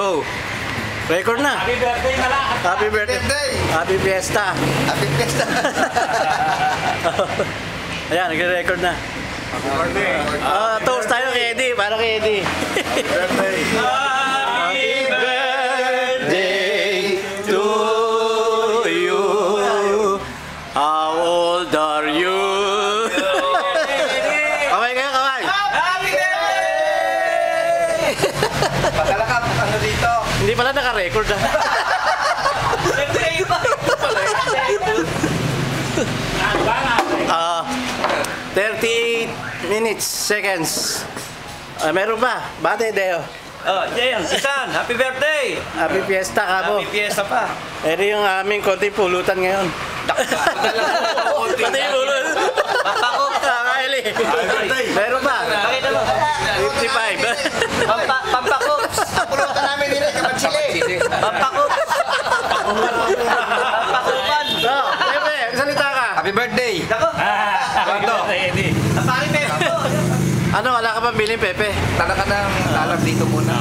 Go. Record na. Happy birthday na lang. Happy birthday. Happy fiesta. Happy fiesta. Ayan, nagre-record na. Happy birthday. Toast tayo kay Eddie. Para kay Eddie. Happy birthday. Happy birthday to you. How old are you? Kamay kayo, kamay. Happy birthday! Padala ka, ano dito? Hindi pala naka-record ah. Birthday pa! 38 minutes, seconds. Meron ba? Bate, Deo. Oh, Jayan, Isan, happy birthday! Happy fiesta ka po. Happy fiesta pa. Ito yung aming konting pulutan ngayon. Pati yung ulo. Papako. Kakaili. Meron ba? Pakita mo. 55. Pampako. Pulutan namin nila, kapag-chili. Pampako. Pampakupan. Pepe, salita ka. Happy birthday. Ako. Happy birthday, Eddie. Pari Pepe. Ano, wala ka pang bilhin, Pepe? Tala ka ng lalag dito muna.